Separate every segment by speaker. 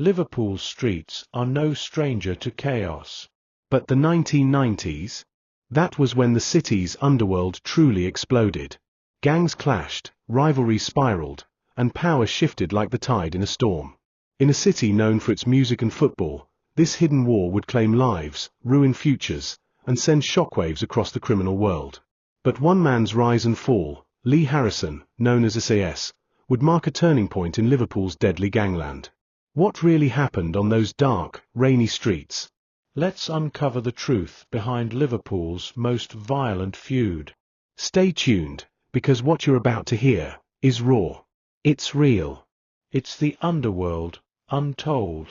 Speaker 1: Liverpool's streets are no stranger to chaos.
Speaker 2: But the 1990s? That was when the city's underworld truly exploded. Gangs clashed, rivalries spiraled, and power shifted like the tide in a storm. In a city known for its music and football, this hidden war would claim lives, ruin futures, and send shockwaves across the criminal world. But one man's rise and fall, Lee Harrison, known as SAS, would mark a turning point in Liverpool's deadly gangland. What really happened on those dark, rainy streets?
Speaker 1: Let's uncover the truth behind Liverpool's most violent feud.
Speaker 2: Stay tuned, because what you're about to hear is raw. It's real.
Speaker 1: It's the underworld, untold.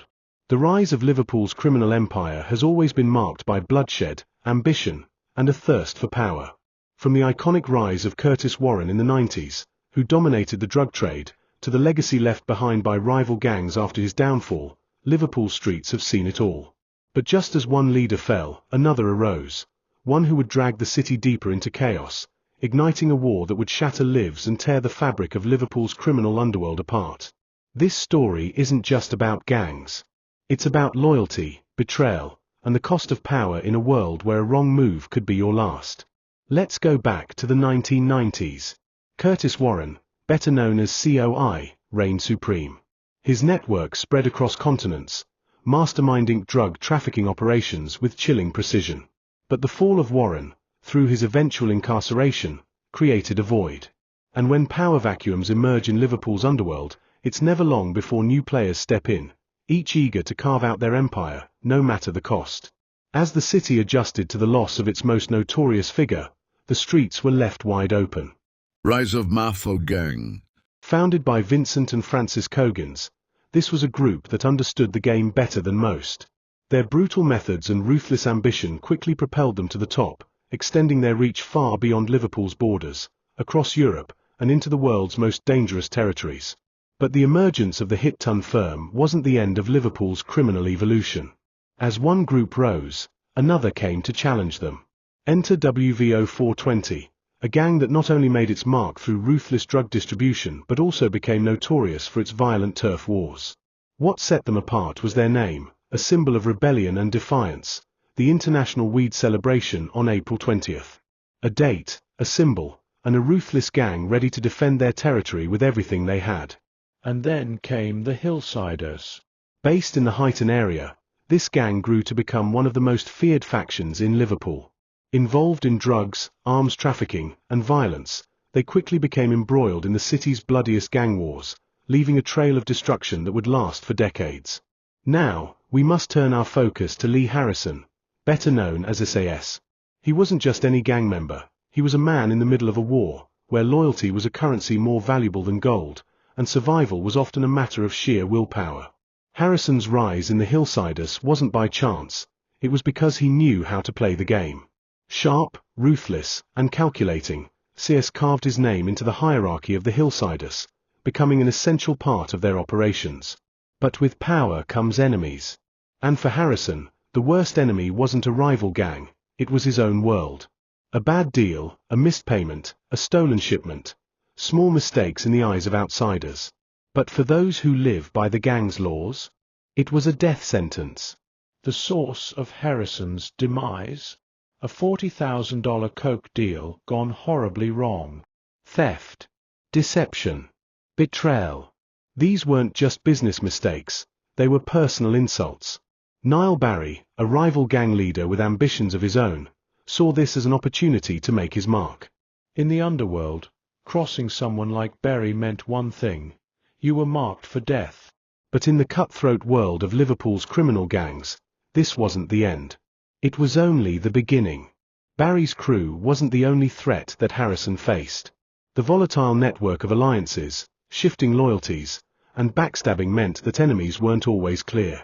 Speaker 2: The rise of Liverpool's criminal empire has always been marked by bloodshed, ambition, and a thirst for power. From the iconic rise of Curtis Warren in the 90s, who dominated the drug trade, to the legacy left behind by rival gangs after his downfall, Liverpool streets have seen it all. But just as one leader fell, another arose, one who would drag the city deeper into chaos, igniting a war that would shatter lives and tear the fabric of Liverpool's criminal underworld apart. This story isn't just about gangs. It's about loyalty, betrayal, and the cost of power in a world where a wrong move could be your last. Let's go back to the 1990s. Curtis Warren, better known as COI, reigned supreme. His network spread across continents, masterminding drug trafficking operations with chilling precision. But the fall of Warren, through his eventual incarceration, created a void. And when power vacuums emerge in Liverpool's underworld, it's never long before new players step in, each eager to carve out their empire, no matter the cost. As the city adjusted to the loss of its most notorious figure, the streets were left wide open.
Speaker 3: Rise of Mafia Gang.
Speaker 2: Founded by Vincent and Francis Cogans, this was a group that understood the game better than most. Their brutal methods and ruthless ambition quickly propelled them to the top, extending their reach far beyond Liverpool's borders, across Europe, and into the world's most dangerous territories. But the emergence of the hit-ton firm wasn't the end of Liverpool's criminal evolution. As one group rose, another came to challenge them. Enter WVO 420, a gang that not only made its mark through ruthless drug distribution but also became notorious for its violent turf wars. What set them apart was their name, a symbol of rebellion and defiance, the International Weed Celebration on April 20th. A date, a symbol, and a ruthless gang ready to defend their territory with everything they had.
Speaker 1: And then came the Hillsiders.
Speaker 2: Based in the Huyton area, this gang grew to become one of the most feared factions in Liverpool. Involved in drugs, arms trafficking, and violence, they quickly became embroiled in the city's bloodiest gang wars, leaving a trail of destruction that would last for decades. Now, we must turn our focus to Lee Harrison, better known as SAS. He wasn't just any gang member, he was a man in the middle of a war, where loyalty was a currency more valuable than gold, and survival was often a matter of sheer willpower. Harrison's rise in the Hillsiders wasn't by chance, it was because he knew how to play the game. Sharp, ruthless, and calculating, CS carved his name into the hierarchy of the Hillsiders, becoming an essential part of their operations. But with power comes enemies. And for Harrison, the worst enemy wasn't a rival gang, it was his own world. A bad deal, a missed payment, a stolen shipment. Small mistakes in the eyes of outsiders. But for those who live by the gang's laws, it was a death sentence.
Speaker 1: The source of Harrison's demise? A $40,000 coke deal gone horribly wrong.
Speaker 2: Theft. Deception. Betrayal. These weren't just business mistakes, they were personal insults. Niall Barry, a rival gang leader with ambitions of his own, saw this as an opportunity to make his mark.
Speaker 1: In the underworld, crossing someone like Barry meant one thing: you were marked for death.
Speaker 2: But in the cutthroat world of Liverpool's criminal gangs, this wasn't the end. It was only the beginning. Barry's crew wasn't the only threat that Harrison faced. The volatile network of alliances, shifting loyalties, and backstabbing meant that enemies weren't always clear.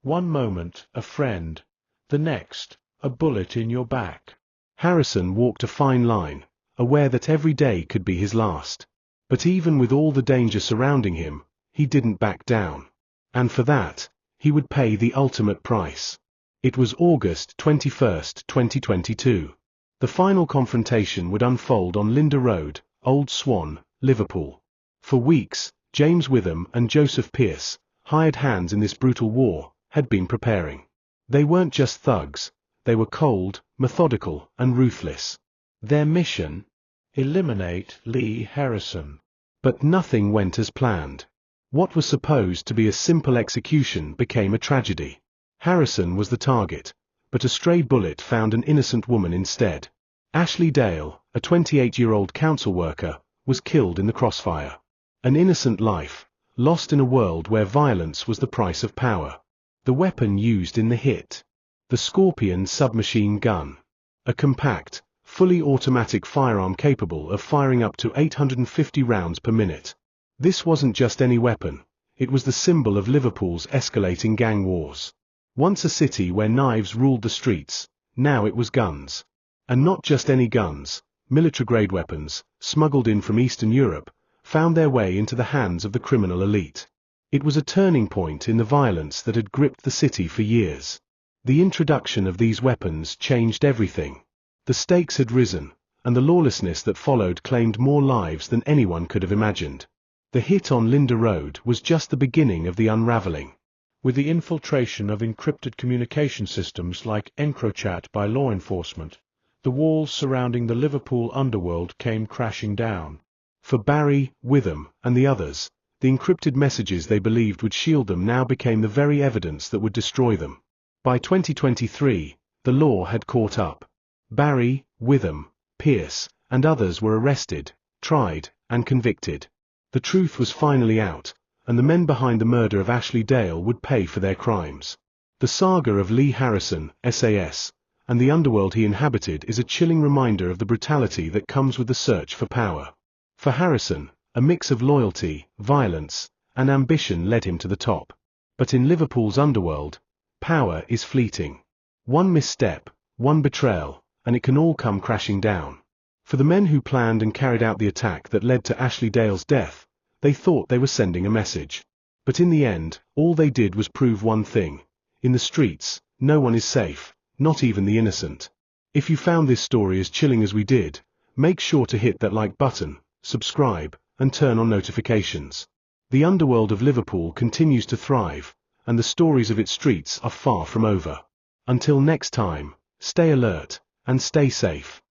Speaker 1: One moment, a friend. The next, a bullet in your back.
Speaker 2: Harrison walked a fine line, aware that every day could be his last. But even with all the danger surrounding him, he didn't back down. And for that, he would pay the ultimate price. It was August 21, 2022. The final confrontation would unfold on Linda Road, Old Swan, Liverpool. For weeks, James Witham and Joseph Pearce, hired hands in this brutal war, had been preparing. They weren't just thugs, they were cold, methodical, and ruthless.
Speaker 1: Their mission? Eliminate Lee Harrison.
Speaker 2: But nothing went as planned. What was supposed to be a simple execution became a tragedy. Harrison was the target, but a stray bullet found an innocent woman instead. Ashley Dale, a 28-year-old council worker, was killed in the crossfire. An innocent life, lost in a world where violence was the price of power. The weapon used in the hit? The Scorpion submachine gun. A compact, fully automatic firearm capable of firing up to 850 rounds per minute. This wasn't just any weapon, it was the symbol of Liverpool's escalating gang wars. Once a city where knives ruled the streets, now it was guns. And not just any guns, military-grade weapons, smuggled in from Eastern Europe, found their way into the hands of the criminal elite. It was a turning point in the violence that had gripped the city for years. The introduction of these weapons changed everything. The stakes had risen, and the lawlessness that followed claimed more lives than anyone could have imagined. The hit on Linda Road was just the beginning of the unraveling.
Speaker 1: With the infiltration of encrypted communication systems like EncroChat by law enforcement, the walls surrounding the Liverpool underworld came crashing down.
Speaker 2: For Barry, Witham, and the others, the encrypted messages they believed would shield them now became the very evidence that would destroy them. By 2023, the law had caught up. Barry, Witham, Pierce, and others were arrested, tried, and convicted. The truth was finally out, and the men behind the murder of Ashley Dale would pay for their crimes. The saga of Lee Harrison, SAS, and the underworld he inhabited is a chilling reminder of the brutality that comes with the search for power. For Harrison, a mix of loyalty, violence, and ambition led him to the top. But in Liverpool's underworld, power is fleeting. One misstep, one betrayal, and it can all come crashing down. For the men who planned and carried out the attack that led to Ashley Dale's death, they thought they were sending a message. But in the end, all they did was prove one thing. In the streets, no one is safe, not even the innocent. If you found this story as chilling as we did, make sure to hit that like button, subscribe, and turn on notifications. The underworld of Liverpool continues to thrive, and the stories of its streets are far from over. Until next time, stay alert, and stay safe.